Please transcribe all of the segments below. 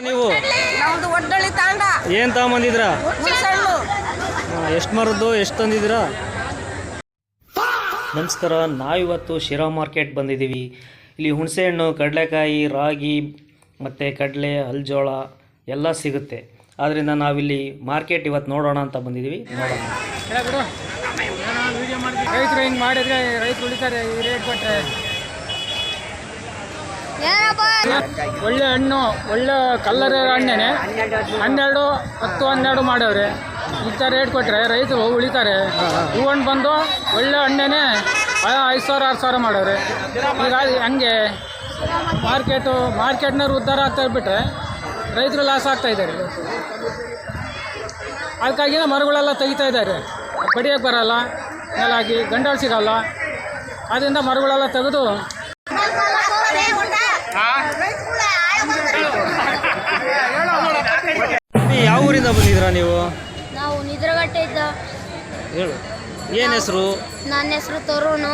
ನೀವು ಏನ್ ತಗೊಂಬಂದಿದ್ರ? ಎಷ್ಟು ಮರದ್ದು ಎಷ್ಟು ತಂದಿದ್ದೀರಾ? ನಮಸ್ಕಾರ, ನಾವಿವತ್ತು ಶಿರಾ ಮಾರ್ಕೆಟ್ ಬಂದಿದ್ದೀವಿ. ಇಲ್ಲಿ ಹುಣಸೆಹಣ್ಣು, ಕಡಲೆಕಾಯಿ, ರಾಗಿ ಮತ್ತು ಕಡಲೆ, ಹಲ್ಜೋಳ ಎಲ್ಲ ಸಿಗುತ್ತೆ. ಆದ್ದರಿಂದ ನಾವಿಲ್ಲಿ ಮಾರ್ಕೆಟ್ ಇವತ್ತು ನೋಡೋಣ ಅಂತ ಬಂದಿದ್ದೀವಿ. ನೋಡೋಣ. ರೈತರು ಹಿಂಗೆ ಮಾಡಿದ್ರೆ ರೈತರು ಉಳಿತಾರೆ. ಈ ರೇಟ್ ಕೊಟ್ಟರೆ ಒಳ್ಳೆ ಹಣ್ಣು, ಒಳ್ಳೆ ಕಲ್ಲರ್ ಹಣ್ಣೇನೆ 12, 10, 12 ಮಾಡವ್ರೆ. ಇಂಥ ರೇಟ್ ಕೊಟ್ಟರೆ ರೈತರು ಉಳಿತಾರೆ. ಹೂವಣ್ಣು ಬಂದು ಒಳ್ಳೆ ಹಣ್ಣೇನೆ 5,000, 6,000 ಮಾಡವ್ರೆ. ಈಗ ಹಂಗೆ ಮಾರ್ಕೆಟ್ನವ್ರು ಉದ್ಧಾರ ಆಗ್ತಾ ಬಿಟ್ಟರೆ ರೈತರು ಲಾಸ್ ಆಗ್ತಾ ಇದ್ದಾರೆ. ಅದಕ್ಕಾಗಿಯೇ ಮರಗಳೆಲ್ಲ ತೆಗಿತಾ ಇದ್ದಾರೆ. ಬಡಿಯೋಕ್ಕೆ ಬರೋಲ್ಲ, ನೆಲಾಗಿ ಗಂಡಾಳು ಸಿಗಲ್ಲ. ಅದರಿಂದ ಮರಗಳೆಲ್ಲ ತೆಗೆದು ಯಾವ ಊರಿಂದ ಬಂದಿದ್ದೀರಾ ನೀವು? ನಾವು ನಿದ್ರಗಟ್ಟೆಯಿಂದ. ಹೇಳು, ಏನು ಹೆಸರು? ನನ್ನ ಹೆಸರು ತರುಣ್.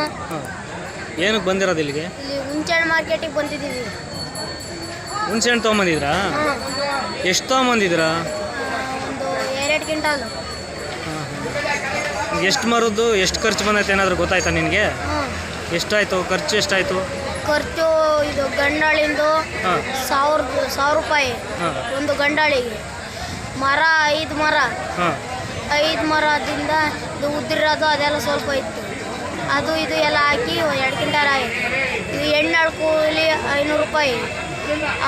ಏನಕ್ಕೆ ಬಂದಿರೋದು ಇಲ್ಲಿಗೆ? ಇಲ್ಲಿ ಹುಣಸೆಹಣ್ಣು ಮಾರ್ಕೆಟಿಗೆ ಬಂದಿದ್ದೀವಿ. ಹುಣಸೆಹಣ್ಣು ತೊಗೊಂಬಂದಿದ್ರಾ? ಎಷ್ಟು ತೊಗೊಂಬಂದಿದ್ದೀರಾ? ಒಂದು 2 ಕ್ವಿಂಟಾಲ್. ಎಷ್ಟು ಮರದ್ದು ಎಷ್ಟು ಖರ್ಚು ಬಂದೈತೆ ಏನಾದರೂ ಗೊತ್ತಾಯ್ತಾ ನಿನಗೆ? ಎಷ್ಟಾಯಿತು ಖರ್ಚು? ಎಷ್ಟಾಯಿತು ಖರ್ಚು? ಇದು ಗಂಡಾಳಿಂದು 1,000 ರೂಪಾಯಿ ಒಂದು ಗಂಡಾಳಿಗೆ. ಮರ 5 ಮರ, 5 ಮರದಿಂದ ಇದು ಉದ್ದಿರೋದು ಅದೆಲ್ಲ ಸ್ವಲ್ಪ ಇತ್ತು. ಅದು ಇದು ಎಲ್ಲ ಹಾಕಿ 2 ಕ್ವಿಂಟಾಲ್ ಆಯಿತು. ಇದು ಎಣ್ಣೆ ಕೂಲಿ 500 ರೂಪಾಯಿ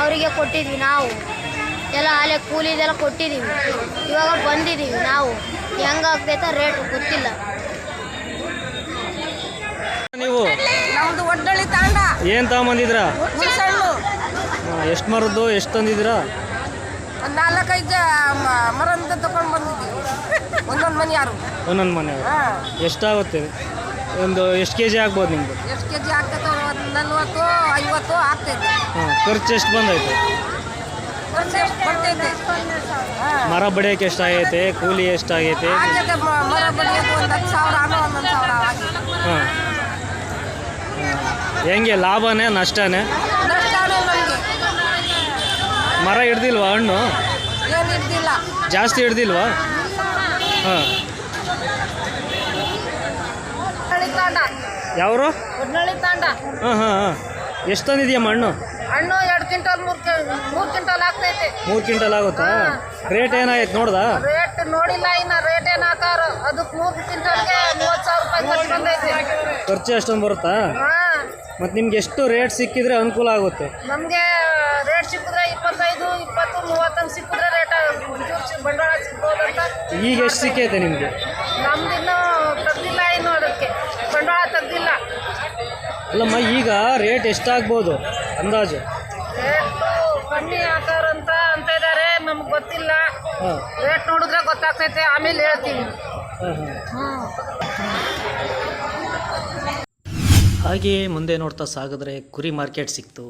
ಅವರಿಗೆ ಕೊಟ್ಟಿದ್ವಿ. ನಾವು ಎಲ್ಲ ಅಲ್ಲೇ ಕೂಲಿದೆಲ್ಲ ಕೊಟ್ಟಿದ್ದೀವಿ. ಇವಾಗ ಬಂದಿದ್ದೀವಿ. ನಾವು ಹೆಂಗಾಗ್ತೈತೆ ರೇಟ್ ಗೊತ್ತಿಲ್ಲ. ನೀವು ನಮ್ದು ಒಡ್ಡಳ್ಳಿ ತಾಂಡ. ಏನು ತಗೊಂಬಂದಿದ್ರಾ? ಹುಣಸೆಹಣ್ಣು. ಎಷ್ಟು ಮರದ್ದು ಎಷ್ಟು ತಂದಿದ್ದೀರಾ? ಒಂದು 4-5 ಮರದಿಂದ ತಗೊಂಡು ಬಂದಿದ್ದೀವಿ. ಒಂದೊಂದು ಮನೆ ಯಾರು ಒಂದೊಂದು ಮನೆ. ಎಷ್ಟಾಗುತ್ತೆ? ಒಂದು ಎಷ್ಟು ಕೆ ಜಿ ಆಗ್ಬೋದು ನಿಮ್ಮದು? ಎಷ್ಟು ಕೆ ಜಿ ಆಗ್ತೈತೆ? 40, 50 ಆಗ್ತೈತೆ. ಖರ್ಚು ಎಷ್ಟು ಬಂದೈತೆ? ಖರ್ಚು ಎಷ್ಟು ಬರ್ತೈತೆ? ಮರ ಬಡಿಯೋಕೆ ಎಷ್ಟಾಗೈತೆ? ಕೂಲಿ ಎಷ್ಟಾಗೈತೆ? ಮರ ಬಡಿಯೋದು 10,000, 11,000 ಆಗಿದೆ. ಹಾಂ, ಹೆಂಗೆ ಲಾಭನೇ ನಷ್ಟನೇ? ನಷ್ಟನೇ ನಮಗೆ. ಮರ ಹಿಡ್ದಿಲ್ವಾ? ಹಣ್ಣು ಏನು ಹಿಡ್ದಿಲ್ಲ, ಜಾಸ್ತಿ ಹಿಡ್ದಿಲ್ವಾ? ಹಾಂ. ತಾಂಡ. ಯಾವರು? ಒಡ್ನಳ್ಳಿ ತಾಂಡ. ಹಾಂ ಹಾಂ ಹಾಂ. ಎಷ್ಟು ತಂದಿದ್ಯಮ್ಮ ಹಣ್ಣು? ಹಣ್ಣು 2 ಕ್ವಿಂಟಾಲ್ 3 ಕ್ವಿಂಟಾಲ್ ಆಗ್ತೈತೆ. 3 ಕ್ವಿಂಟಲ್ ಆಗುತ್ತಾ? ರೇಟ್ ಏನಾಯ್ತು ನೋಡ್ದಾ? ರೇಟ್ ನೋಡಿಲ್ಲ ಇನ್ನು. ರೇಟ್ ಏನು ಹಾಕಾರ? ಅದಕ್ಕೆ 3 ಕ್ವಿಂಟಾಲ್ಗೆ 30,000 ರೂಪಾಯಿ ಖರ್ಚು ಬಂದೈತೆ. ಖರ್ಚು ಅಷ್ಟೊಂದು ಬರುತ್ತಾ? ಹಾಂ. ಮತ್ತು ನಿಮ್ಗೆ ಎಷ್ಟು ರೇಟ್ ಸಿಕ್ಕಿದ್ರೆ ಅನುಕೂಲ ಆಗುತ್ತೆ? ನಮಗೆ ರೇಟ್ ಸಿಕ್ಕಿದ್ರೆ 25, 20, 30 ಸಿಕ್ಕಿದ್ರೆ ರೇಟ್ ಬಂಡವಾಳ ಸಿಗ್ಬೋದಂತ. ಈಗ ಎಷ್ಟು ಸಿಕ್ಕೈತೆ ನಿಮಗೆ? ನಮ್ದಿನ್ನೂ ತೆಗ್ದಿಲ್ಲ, ಇನ್ನು ಅದಕ್ಕೆ ಬಂಡವಾಳ ತೆಗ್ದಿಲ್ಲ. ಅಲ್ಲಮ್ಮ, ಈಗ ರೇಟ್ ಎಷ್ಟಾಗ್ಬೋದು ಅಂದಾಜು? ರೇಟು ಕಮ್ಮಿ ಹಾಕಾರಂತ ಅಂತ ಇದ್ದಾರೆ. ನಮ್ಗೆ ಗೊತ್ತಿಲ್ಲ. ಹಾಂ. ರೇಟ್ ನೋಡಿದ್ರೆ ಗೊತ್ತಾಗ್ತೈತೆ, ಆಮೇಲೆ ಹೇಳ್ತೀವಿ. ಹಾಂ ಹಾಂ. ಹಾಗೆಯೇ ಮುಂದೆ ನೋಡ್ತಾ ಸಾಗಿದ್ರೆ ಕುರಿ ಮಾರ್ಕೆಟ್ ಸಿಕ್ತು.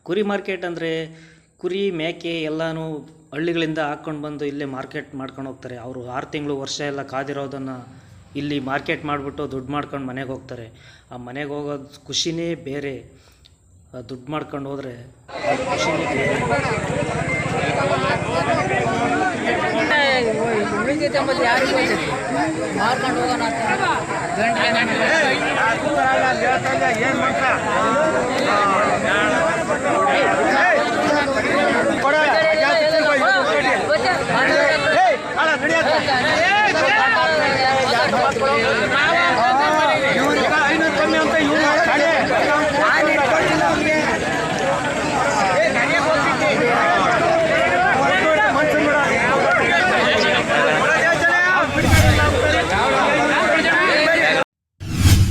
ಕುರಿ ಮಾರ್ಕೆಟ್ ಅಂದರೆ ಕುರಿ, ಮೇಕೆ ಎಲ್ಲನೂ ಹಳ್ಳಿಗಳಿಂದ ಹಾಕ್ಕೊಂಡು ಬಂದು ಇಲ್ಲೇ ಮಾರ್ಕೆಟ್ ಮಾಡ್ಕೊಂಡು ಹೋಗ್ತಾರೆ. ಅವರು 6 ತಿಂಗಳು, ವರ್ಷ ಎಲ್ಲ ಕಾದಿರೋದನ್ನು ಇಲ್ಲಿ ಮಾರ್ಕೆಟ್ ಮಾಡಿಬಿಟ್ಟು ದುಡ್ಡು ಮಾಡ್ಕೊಂಡು ಮನೆಗೆ ಹೋಗ್ತಾರೆ. ಆ ಮನೆಗೆ ಹೋಗೋದು ಖುಷಿನೇ ಬೇರೆ. ದುಡ್ಡು ಮಾಡ್ಕೊಂಡು ಹೋದರೆ ಖುಷಿನೇ ಬೇರೆ. ಮಾರ್ಕೊಂಡು ಹೋಗೋಣ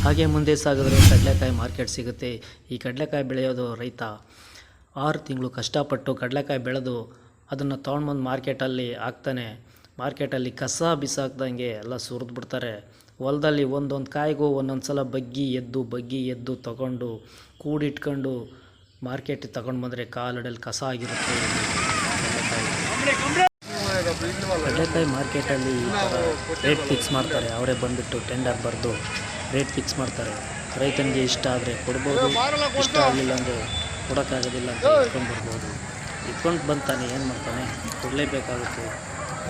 ಹಾಗೆ ಮುಂದೆ ಸಾಗಿದ್ರೆ ಕಡಲೆಕಾಯಿ ಮಾರ್ಕೆಟ್ ಸಿಗುತ್ತೆ. ಈ ಕಡಲೆಕಾಯಿ ಬೆಳೆಯೋದು ರೈತ 6 ತಿಂಗಳು ಕಷ್ಟಪಟ್ಟು ಕಡಲೆಕಾಯಿ ಬೆಳೆದು ಅದನ್ನು ತೊಗೊಂಡ್ಬಂದು ಮಾರ್ಕೆಟಲ್ಲಿ ಹಾಕ್ತಾನೆ. ಮಾರ್ಕೆಟಲ್ಲಿ ಕಸ ಬಿಸಾಕ್ದಂಗೆ ಎಲ್ಲ ಸುರಿದು ಬಿಡ್ತಾರೆ. ಹೊಲದಲ್ಲಿ ಒಂದೊಂದು ಕಾಯಿಗೂ ಒಂದೊಂದು ಸಲ ಬಗ್ಗಿ ಎದ್ದು ತಗೊಂಡು ಕೂಡಿಟ್ಕೊಂಡು ಮಾರ್ಕೆಟಿಗೆ ತಗೊಂಡು ಬಂದರೆ ಕಾಲಡಲ್ಲಿ ಕಸ ಆಗಿರುತ್ತೆ. ಕಡಲೆಕಾಯಿ ಮಾರ್ಕೆಟಲ್ಲಿ ರೇಟ್ ಫಿಕ್ಸ್ ಮಾಡ್ತಾರೆ. ಅವರೇ ಬಂದುಬಿಟ್ಟು ಟೆಂಡರ್ ಬರೆದು ರೇಟ್ ಫಿಕ್ಸ್ ಮಾಡ್ತಾರೆ. ರೈತನಿಗೆ ಇಷ್ಟ ಆದರೆ ಕೊಡ್ಬೋದು, ಇಷ್ಟ ಆಗಲಿಲ್ಲ ಅಂದರೆ ಕೊಡೋಕ್ಕಾಗೋದಿಲ್ಲ ಅಂತ ಇಟ್ಕೊಂಡು ಬರ್ಬೋದು. ಇಟ್ಕೊಂಡು ಬಂತಾನೆ ಏನು ಮಾಡ್ತಾನೆ, ಕೊಡಲೇಬೇಕಾಗುತ್ತೆ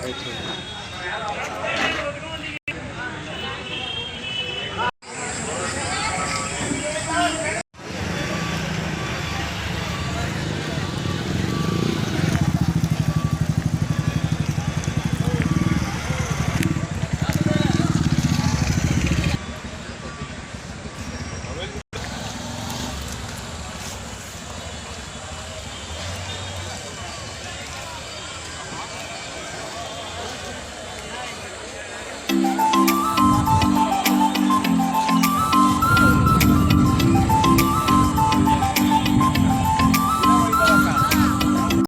ರೈತರು.